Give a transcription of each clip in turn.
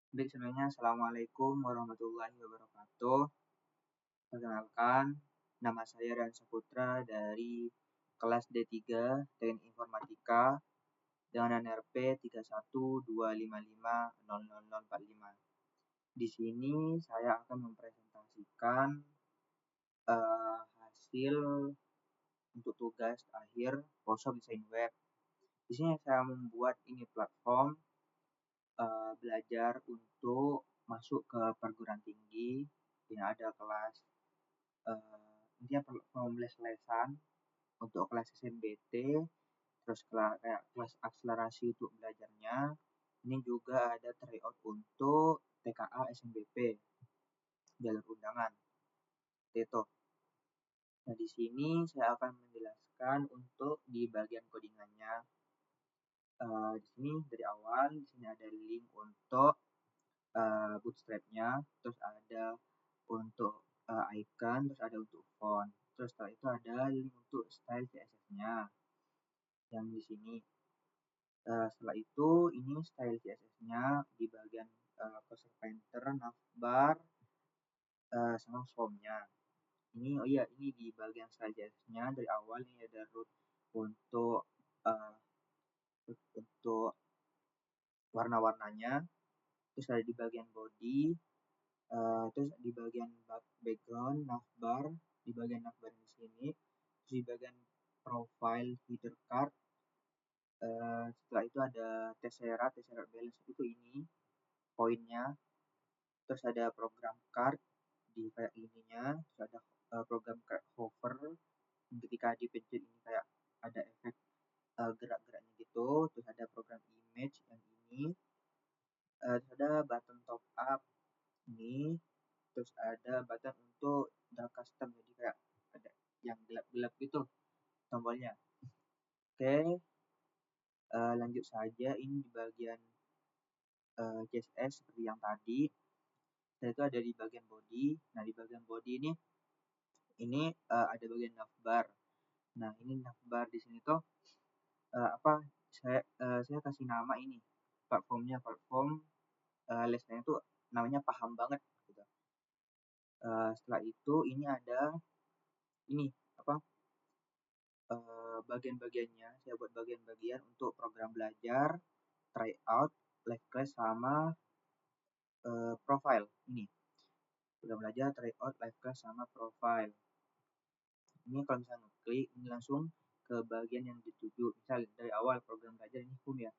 Baik, sebelumnya Assalamualaikum warahmatullahi wabarakatuh. Perkenalkan, nama saya Ran Saputra dari kelas D3 Teknik Informatika dengan NRP 3125500045. Di sini saya akan mempresentasikan hasil untuk tugas akhir workshop desain web. Di sini saya membuat ini platform belajar untuk masuk ke perguruan tinggi. Ini ada kelas intinya pembelajaran untuk kelas SNBT, terus kayak kelas akselerasi untuk belajarnya. Ini juga ada tryout untuk TKA SNBP jalur undangan. Itu. Nah, di sini saya akan menjelaskan untuk di bagian codingannya. Di sini dari awal di sini ada link untuk bootstrapnya, terus ada untuk icon, terus ada untuk font, terus setelah itu ada link untuk style CSS-nya yang di sini. Setelah itu ini style CSS-nya di bagian cursor painter, navbar, sama form-nya. Ini ini di bagian style CSS-nya dari awal ini ada root untuk warna-warnanya, terus ada di bagian body, terus di bagian background navbar, di bagian navbar di sini, terus di bagian profile header card. Setelah itu ada tesseract balance itu ini poinnya, terus ada program card di kayak ininya, terus ada program card hover, ketika dipencet ini kayak ada efek gerak-geraknya gitu, terus ada program image yang ini, terus ada button top up ini, terus ada button untuk dark custom, jadi kayak ada yang gelap-gelap gitu tombolnya. Oke, lanjut saja. Ini di bagian CSS seperti yang tadi. Dan itu ada di bagian body. Nah, di bagian body ini ada bagian navbar. Nah, ini navbar di sini tuh saya kasih nama ini platform lesnya itu namanya paham banget gitu. Setelah itu ini ada ini bagian-bagiannya. Saya buat bagian-bagian untuk program belajar, tryout, live class sama profile. Ini program belajar, tryout, live class sama profile. Ini kalau misalnya klik ini langsung ke bagian yang dituju. Misal dari awal program belajar ini home ya.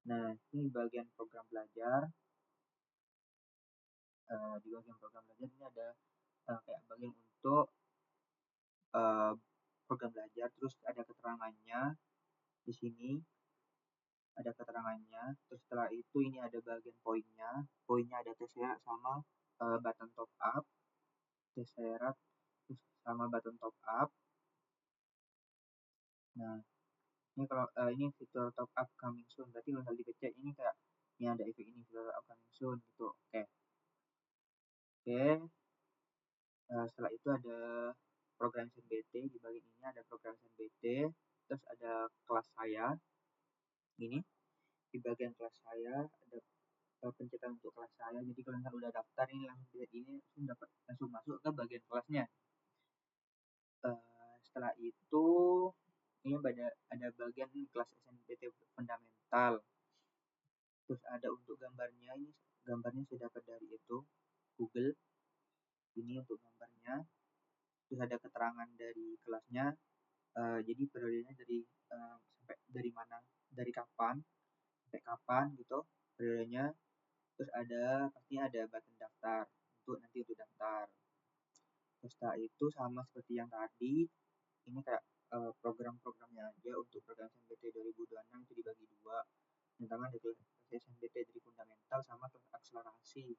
Nah, ini bagian program belajar. Di bagian program belajar ini ada kayak bagian untuk program belajar, terus ada keterangannya di sini, ada keterangannya. Terus setelah itu ini ada bagian poinnya ada tesseract sama button top up, tesseract terus sama button top up. Nah, ini kalau ini fitur top up coming soon, berarti kalau dipencet ini kayak ini ada efek ini fitur top up coming soon gitu. Oke. Setelah itu ada program SNBT, di bagian ini ada program SNBT, terus ada kelas saya ini, di bagian kelas saya ada pencetan untuk kelas saya. Jadi kalau misalnya udah daftar ini langsung lihat ini langsung masuk ke bagian kelasnya. Setelah itu ini ada bagian kelas SNBT fundamental, terus ada untuk gambarnya, ini gambarnya saya dapat dari itu Google, ini untuk gambarnya. Terus ada keterangan dari kelasnya, jadi periodenya sampai dari mana, dari kapan sampai kapan gitu periodenya. Terus pastinya ada button daftar untuk nanti untuk daftar. Terus setelah itu sama seperti yang tadi, ini kayak program-programnya aja. Untuk program SNBT 2026 itu dibagi dua, tentang ada kelas SNBT dari fundamental sama kelas akselerasi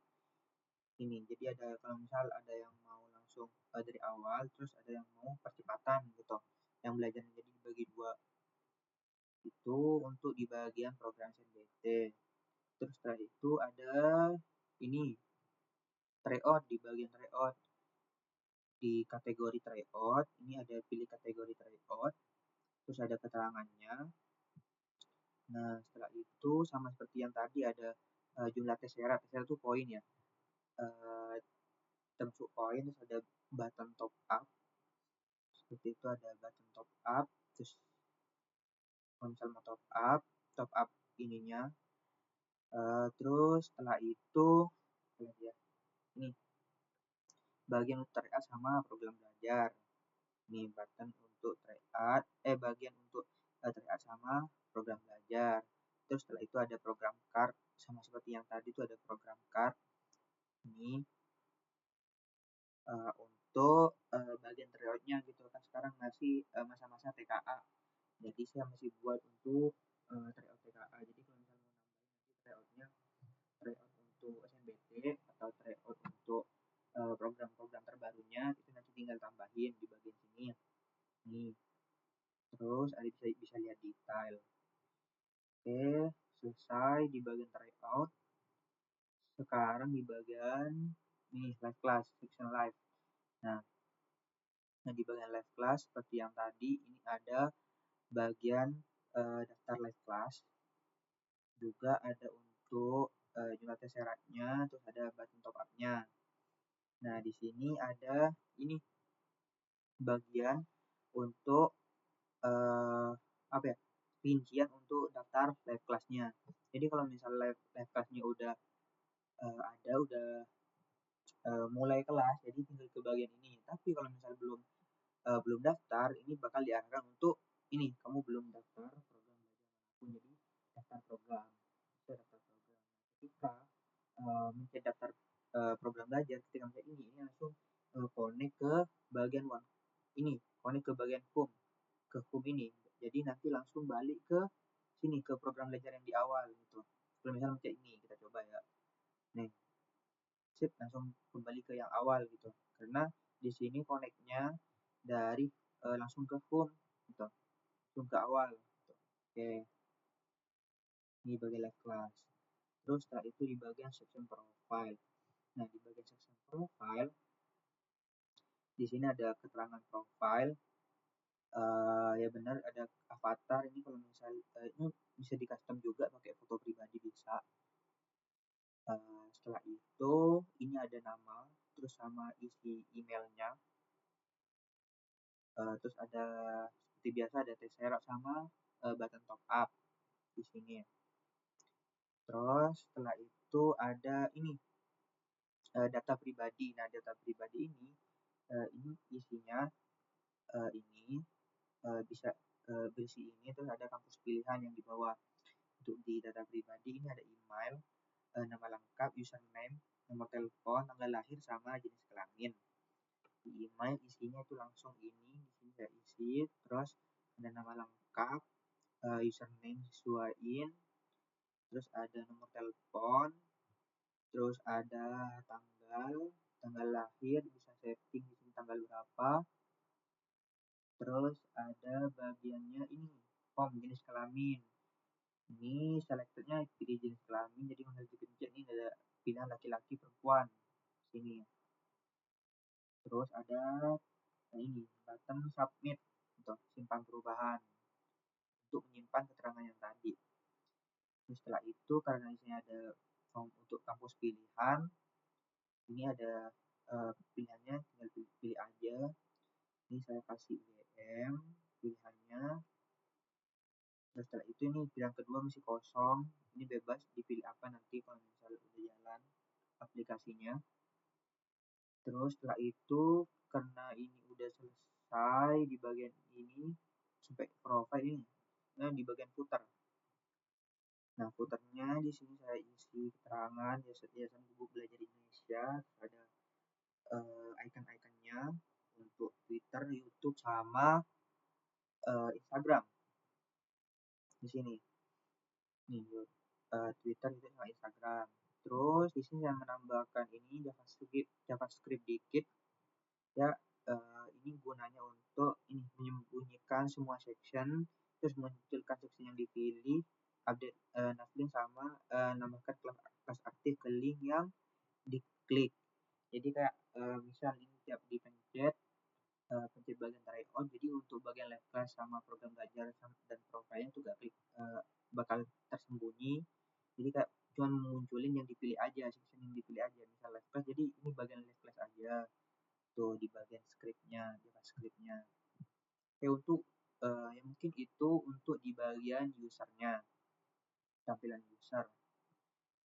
ini. Jadi ada kalau misal ada yang mau langsung dari awal, terus ada yang mau percepatan gitu, yang belajar jadi dibagi dua. Itu untuk di bagian program SNBT. Terus setelah itu ada ini tryout, di bagian tryout, di kategori tryout ini ada pilih kategori tryout, terus ada keterangannya. Nah, setelah itu sama seperti yang tadi ada jumlah Tessera itu poin ya, termasuk poin. Terus ada button top up, seperti itu, ada button top up. Terus kalau misal mau top up ininya. Terus setelah itu ya, ini bagian untuk tryout sama program belajar. Ini button untuk tryout, bagian untuk tryout sama program belajar. Terus setelah itu ada program card, sama seperti yang tadi itu ada program card. Ini untuk bagian tryoutnya gitu kan, sekarang masih masa-masa TKA, jadi saya masih buat untuk tryout TKA. Jadi kalau misalnya mau nambahin nanti tryout untuk SNBT atau tryout untuk program-program terbarunya, itu nanti tinggal tambahin di bagian sini nih. Terus ada bisa lihat detail. Oke, selesai di bagian tryout. Sekarang di bagian nih live class, section live. Nah, di bagian live class seperti yang tadi, ini ada bagian daftar live class, juga ada untuk jumlah Tesseranya, terus ada button top up-nya. Nah, di sini ada ini bagian untuk apa ya, rincian untuk daftar live class-nya. Jadi kalau misal live class-nya udah ada, udah mulai kelas, jadi tinggal ke bagian ini. Tapi kalau misal belum daftar, ini bakal diarahkan untuk ini, kamu belum daftar program belajar manapun, jadi daftar program. Ketika mencet daftar program belajar, ketika mencet ini langsung connect ke bagian ini, connect ke bagian home, ke home ini. Jadi nanti langsung balik ke sini, ke program belajar yang di awal gitu. Kalau misalnya mencet ini, kita coba ya. Nih, sip, langsung kembali ke yang awal gitu. Karena di sini connect-nya dari langsung ke home gitu, langsung ke awal gitu. Oke, ini bagian live class. Terus setelah itu di bagian section profile. Nah, di bagian section profile, di sini ada keterangan profile. Ya benar, ada avatar. Ini kalau misal ini bisa di custom juga pakai foto pribadi bisa. Setelah itu ini ada nama, terus sama isi emailnya. Terus ada seperti biasa ada Tessera sama button top up di sini. Terus setelah itu ada ini data pribadi. Nah, data pribadi ini isinya ini bisa berisi ini. Terus ada kampus pilihan yang di bawah. Untuk di data pribadi ini ada email, nama lengkap, username, nomor telepon, tanggal lahir, sama jenis kelamin. Di email isinya itu langsung ini, di sini saya isi. Terus ada nama lengkap, username sesuaiin, terus ada nomor telepon, terus ada tanggal lahir, bisa setting di sini tanggal berapa. Terus ada bagiannya ini, form jenis kelamin. Ini selectednya pilih jenis kelamin, jadi kalau dipencet ini ada pilihan laki-laki perempuan sini. Terus ada ini button submit untuk simpan perubahan, untuk menyimpan keterangan yang tadi. Terus setelah itu karena di sini ada form untuk kampus pilihan, ini ada pilihannya, tinggal pilih aja. Ini saya kasih UM pilihannya. Terus setelah itu ini pilihan kedua masih kosong, ini bebas dipilih apa nanti kalau misalnya udah jalan aplikasinya. Terus setelah itu karena ini udah selesai di bagian ini sampai profile ini, nah di bagian footer. Nah, footernya di sini saya isi keterangan Yayasan Buku Belajar Indonesia, ada icon-iconnya untuk Twitter, YouTube, sama Instagram di sini. Nih, Twitter itu sama Instagram. Terus di sini saya menambahkan ini JavaScript dikit ya. Ini gunanya untuk ini menyembunyikan semua section, terus munculkan section yang dipilih, update navlink, sama nambahkan kelas aktif ke link yang diklik. Jadi kayak misal ini tiap dipencet pencet bagian tryout, jadi untuk bagian live class sama program belajar dan profile itu gak klik, bakal tersembunyi. Jadi kayak cuma munculin JavaScript-nya. Oke, untuk yang mungkin itu untuk di bagian usernya, tampilan user.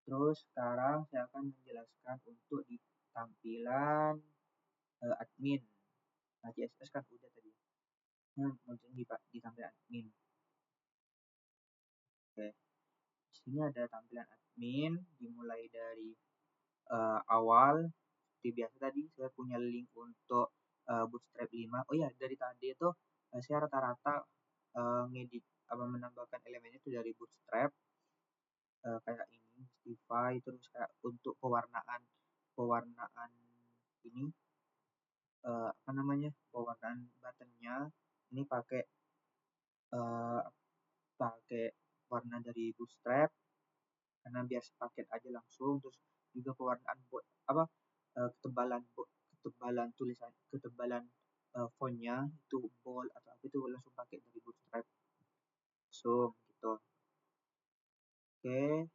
Terus sekarang saya akan menjelaskan untuk di tampilan admin. Nah, CSS kan udah tadi. Mungkin di tampilan admin. Oke. Di sini ada tampilan admin dimulai dari awal. Seperti biasa tadi saya punya link untuk Bootstrap 5. Oh ya, dari tadi itu saya rata-rata ngedit menambahkan elemennya itu dari Bootstrap. Kayak ini Justify, terus kayak untuk pewarnaan ini pewarnaan buttonnya ini pakai warna dari Bootstrap karena biar sepaket aja langsung. Terus juga pewarnaan ketebalan fontnya itu bold atau apa itu langsung pakai dari Bootstrap langsung gitu. Oke,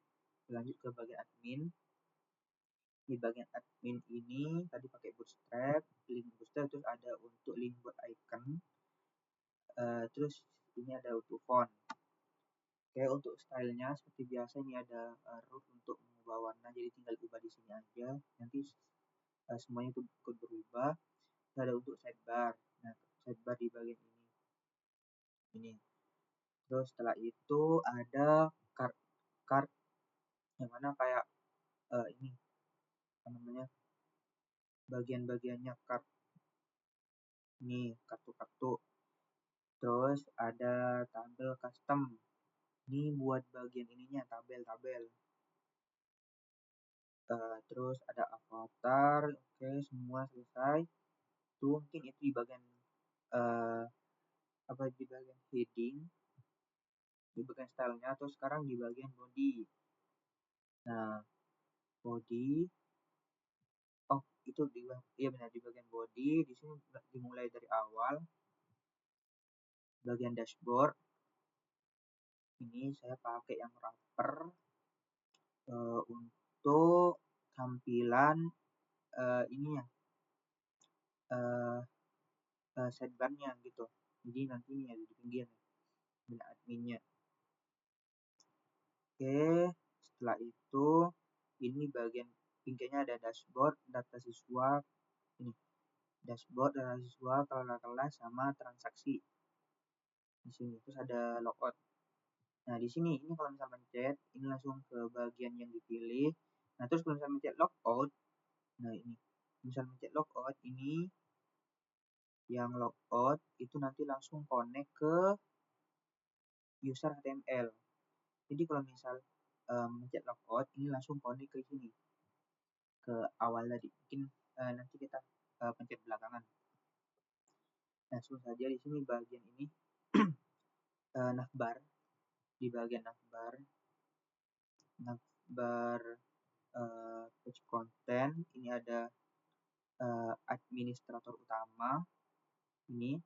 lanjut ke bagian admin. Di bagian admin ini tadi pakai Bootstrap, link Bootstrap, terus ada untuk link buat icon, terus ini ada untuk font. Oke, untuk stylenya seperti biasa ini ada root untuk mengubah warna, jadi tinggal ubah di sini aja, nanti semuanya itu ikut berubah. Terus ada untuk sidebar, nah sidebar di bagian ini. Terus setelah itu ada card yang mana kayak ini bagian-bagiannya card ini kartu-kartu. Terus ada tabel custom, ini buat bagian ininya tabel. Terus ada avatar. Oke, semua selesai. Itu mungkin itu di bagian di bagian heading, di bagian stylenya. Atau sekarang di bagian body. Nah, body, itu benar di bagian body. Di sini dimulai dari awal. Bagian dashboard ini saya pakai yang wrapper untuk tampilan ininya sidebar-nya gitu. Jadi nanti ini ada di pinggir adminnya. Oke, setelah itu ini bagian pinggirnya ada dashboard, data siswa, ini dashboard, data siswa, kelas sama transaksi di sini. Terus ada logout. Nah, di sini ini kalau misalnya mencet ini langsung ke bagian yang dipilih. Nah, terus kalau misalnya mencet logout, nah ini misalnya mencet logout ini yang logout itu nanti langsung connect ke user HTML. Jadi kalau misal mencet logout ini langsung connect ke sini, ke awal tadi. Mungkin nanti kita pencet belakangan. Langsung saja di sini bagian ini navbar. Di bagian navbar page content ini ada administrator utama. Ini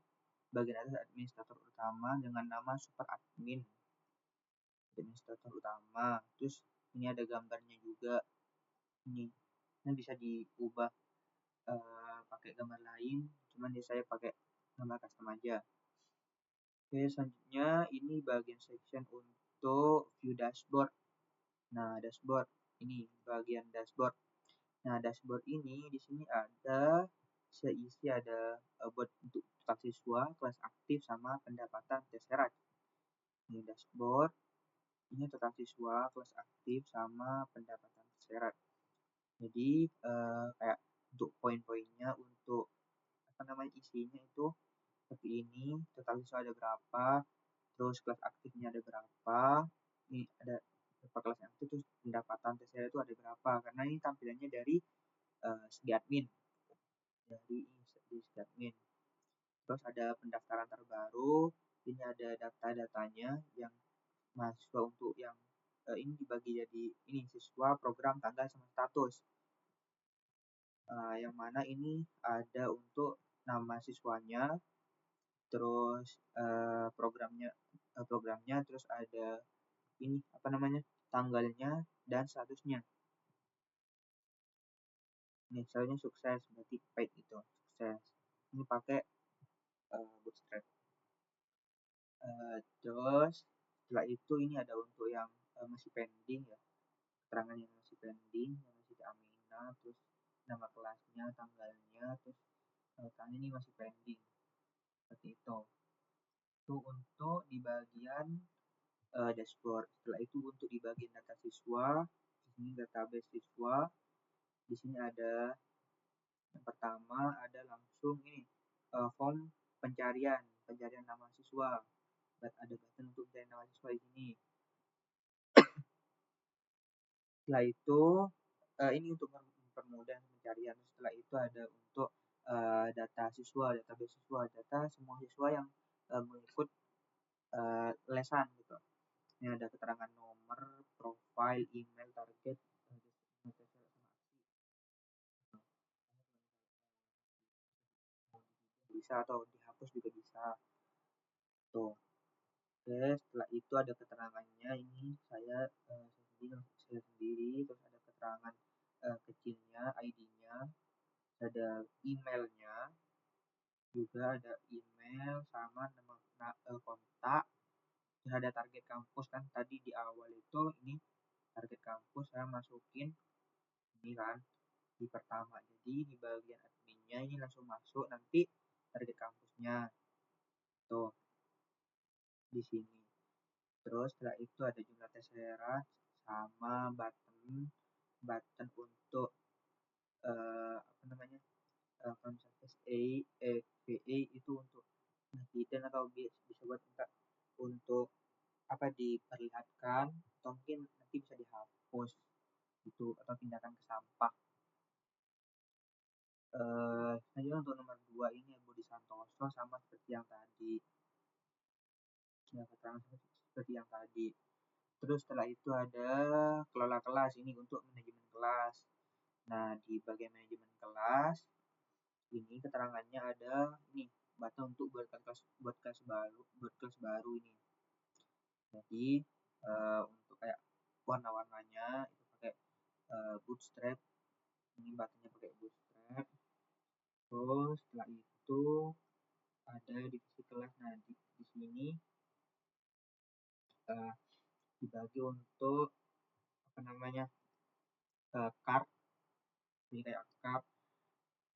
bagian atas administrator utama dengan nama super admin, administrator utama. Terus ini ada gambarnya juga. Ini bisa diubah pakai gambar lain, cuman saya pakai gambar custom aja. Oke, selanjutnya ini bagian section untuk view dashboard. Nah, dashboard ini bagian dashboard. Nah, dashboard ini di sini ada buat untuk siswa, kelas aktif sama pendapatan terserat. Ini dashboard, ini total siswa, kelas aktif sama pendapatan terserat. Jadi kayak untuk poin-poinnya, untuk isinya itu seperti ini. Total siswa ada berapa, terus kelas aktifnya ada berapa, ini ada berapa kelas aktif, terus pendapatan terserat itu ada berapa, karena ini tampilannya dari segi admin. Terus ada pendaftaran terbaru, ini ada data-datanya yang mahasiswa untuk yang ini dibagi jadi ini siswa, program, tanggal, sama status. Yang mana ini ada untuk nama siswanya, terus programnya, terus ada ini tanggalnya dan statusnya. Ini misalnya sukses, berarti paid itu sukses. Ini pakai Terus setelah itu ini ada untuk yang masih pending ya, keterangan yang masih pending, yang masih diamina, terus nama kelasnya, tanggalnya, terus tanya ini masih pending seperti itu. Itu untuk di bagian dashboard. Setelah itu untuk di bagian data siswa, di sini database siswa, di sini ada yang pertama ada langsung ini form pencarian nama siswa. Ada button untuk mencari nama siswa di sini. Setelah itu ini untuk mempermudah pencarian. Setelah itu ada untuk data siswa, database siswa, data semua siswa yang mengikut lesan gitu. Ini ada keterangan nomor, profile, email, target, bisa atau dihapus juga bisa. Tuh. Oke, setelah itu ada keterangannya ini saya sendiri, terus ada keterangan kecilnya, ID-nya, ada emailnya, juga ada email sama nama kontak, terus ada target kampus kan tadi di awal itu ini target kampus saya masukin ini kan di pertama, jadi di bagian adminnya ini langsung masuk nanti target kampusnya tuh di sini. Terus setelah itu ada jumlah tes syarat sama button untuk apa namanya konsep SA, VA itu untuk hidden atau bisa buat enggak untuk apa diperlihatkan atau mungkin nanti bisa dihapus gitu atau pindahkan ke sampah. Selanjutnya untuk nomor 2 ini Budi Santoso sama seperti yang tadi, ya keterangan seperti yang tadi. Terus setelah itu ada kelola kelas ini untuk manajemen kelas. Nah di bagian manajemen kelas ini keterangannya ada ini button untuk buat kelas baru ini. Jadi untuk kayak warna-warnanya itu pakai bootstrap, ini buttonnya pakai bootstrap. Terus setelah itu ada divisi kelas. Nah di sini dibagi untuk apa namanya card, jadi kayak card.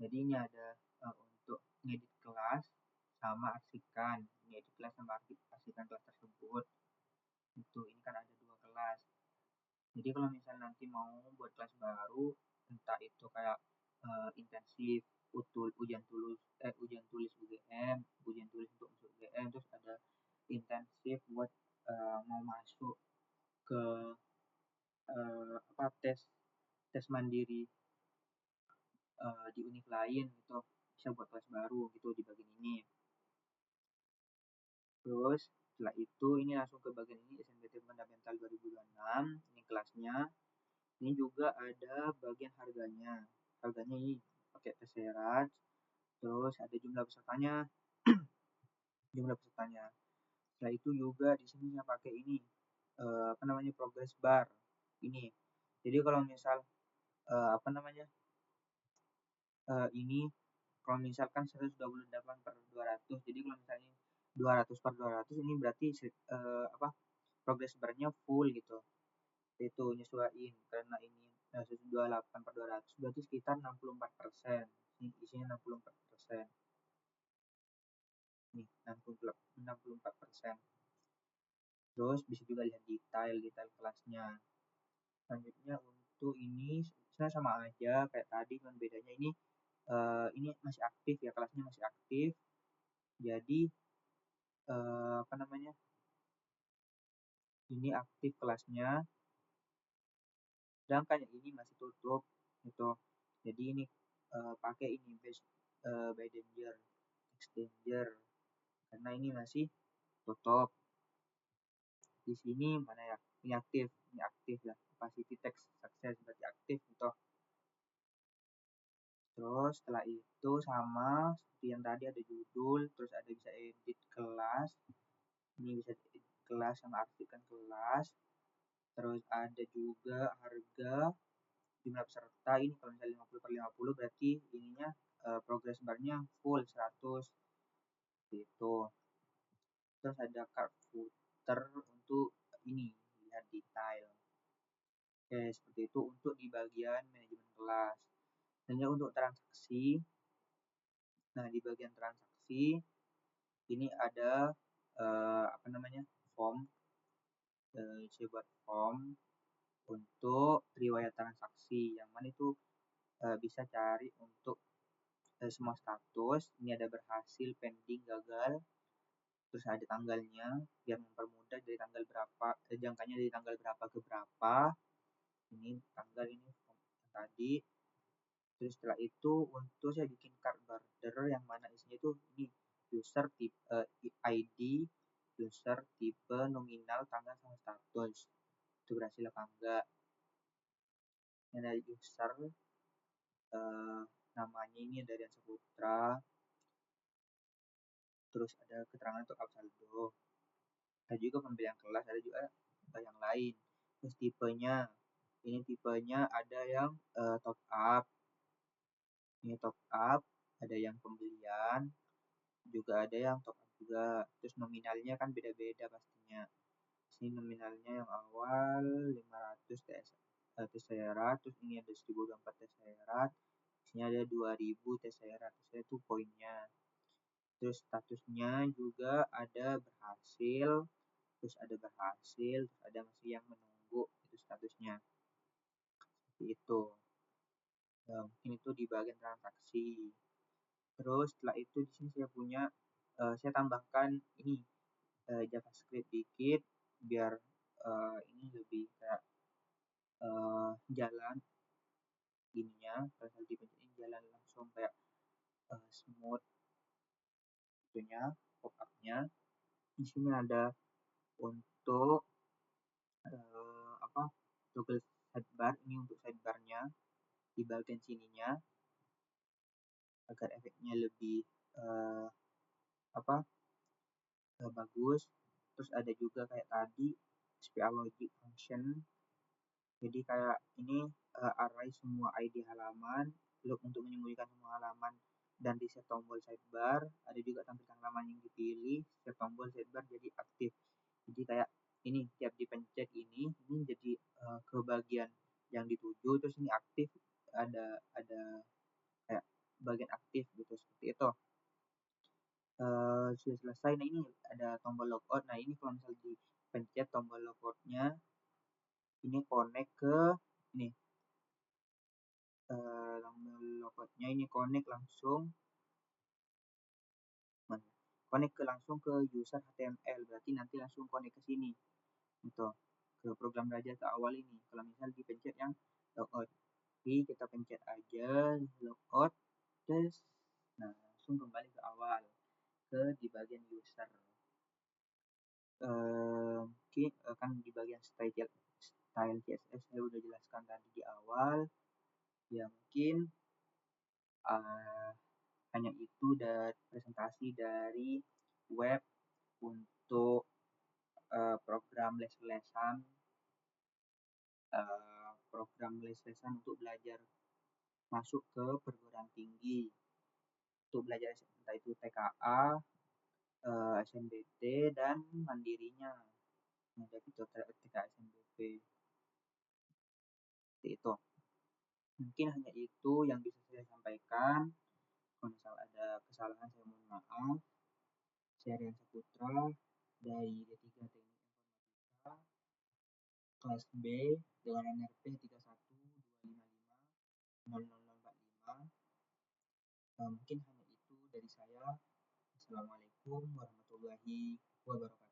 Jadi ini ada untuk ngedit kelas sama arsipkan, ngedit kelas sama arsipkan kelas tersebut. Itu ini kan ada 2 kelas. Jadi kalau misalnya nanti mau buat kelas baru, entah itu kayak intensif, ujian tulis UGM, ujian tulis untuk masuk UGM, terus ada intensif buat mau masuk ke apa tes mandiri di univ lain gitu, bisa buat kelas baru gitu di bagian ini. Terus setelah itu ini langsung ke bagian ini SNBT Fundamental 2026, ini kelasnya. Ini juga ada bagian harganya ini pakai tes syarat, terus ada jumlah pesertanya setelah itu juga di sini saya pakai ini apa namanya progress bar ini. Jadi kalau misal apa namanya ini kalau misalkan 128/200, jadi kalau misalnya 200/200 ini berarti apa progress barnya full gitu, itu nyesuaiin karena ini 128/200 berarti sekitar 64%, ini isinya 64%, nih 64%. Terus bisa juga lihat detail kelasnya. Selanjutnya untuk ini saya sama aja kayak tadi, cuman bedanya ini masih aktif ya, kelasnya masih aktif. Jadi apa namanya ini aktif kelasnya, sedangkan yang ini masih tutup gitu. Jadi ini pakai ini by danger exchanger karena ini masih tutup. Di sini mana ya, ini aktif ya, capacity text success berarti aktif gitu. Terus setelah itu sama seperti yang tadi ada judul, terus ada bisa edit kelas, ini bisa edit kelas sama aktifkan kelas. Terus ada juga harga, jumlah peserta, ini kalau misalnya 50/50 berarti ininya progress barnya full 100 gitu. Terus ada card footer untuk ini lihat detail. Oke, seperti itu untuk di bagian manajemen kelas. Dan untuk transaksi, nah di bagian transaksi ini ada form. Saya buat form untuk riwayat transaksi, yang mana itu bisa cari untuk semua status. Ini ada berhasil, pending, gagal, terus ada tanggalnya biar mempermudah dari tanggal berapa, jangkanya dari tanggal berapa ke berapa. Ini tanggal ini tadi. Terus setelah itu untuk saya bikin card border yang mana isinya itu ini user tipe ID, user tipe, nominal, tanggal, sama status. Itu berhasil apa enggak. Ini dari user namanya ini dari Saputra. Terus ada keterangan untuk saldo. Ada juga pembelian kelas, ada juga yang lain. Terus tipenya, ini tipenya ada yang top up. Ini top up, ada yang pembelian, juga ada yang top up juga. Terus nominalnya kan beda-beda pastinya. Sini nominalnya yang awal 500 TSR, terus ini ada 1024 TSR, sini ada 2000 TSR, itu poinnya. Terus statusnya juga ada berhasil, terus ada berhasil, terus ada masih yang menunggu, itu statusnya. Seperti itu. Mungkin itu di bagian transaksi. Terus setelah itu di sini saya punya, saya tambahkan ini JavaScript dikit biar ini lebih kayak jalan ininya, kalau dipencet ini jalan langsung kayak smooth itunya, pop up-nya. Di sini ada untuk toggle sidebar, ini untuk sidebarnya di bagian sininya agar efeknya lebih bagus. Terus ada juga kayak tadi SPA logic function, jadi kayak ini array semua ID halaman untuk menyembunyikan semua halaman dan di set tombol sidebar. Ada juga tampilkan halaman yang dipilih, set tombol sidebar jadi aktif. Jadi kayak ini tiap dipencet ini jadi ke bagian yang dituju, terus ini aktif, ada kayak bagian aktif gitu, seperti itu. Sudah selesai. Nah ini ada tombol logout. Nah ini kalau misalnya dipencet tombol logoutnya, ini connect ke ini tombol logoutnya ini connect langsung langsung ke user HTML, berarti nanti langsung connect ke sini gitu, ke program belajar ke awal ini. Kalau misal dipencet yang logout, jadi kita pencet aja logout, terus nah langsung kembali ke awal ke di bagian user. Mungkin kan di bagian style CSS saya udah jelaskan tadi di awal ya. Mungkin hanya itu dari presentasi dari web untuk program les-lesan untuk belajar masuk ke perguruan tinggi, untuk belajar entah itu TKA, SNBT, dan mandirinya. Ada fitur TKA SNBT. Seperti itu. Mungkin hanya itu yang bisa saya sampaikan. Kalau misal ada kesalahan saya mohon maaf. Saya Rian Saputra dari D3 Teknik Informatika kelas B dengan NRP 3125500045. Mungkin hanya itu dari saya. Assalamualaikum warahmatullahi wabarakatuh.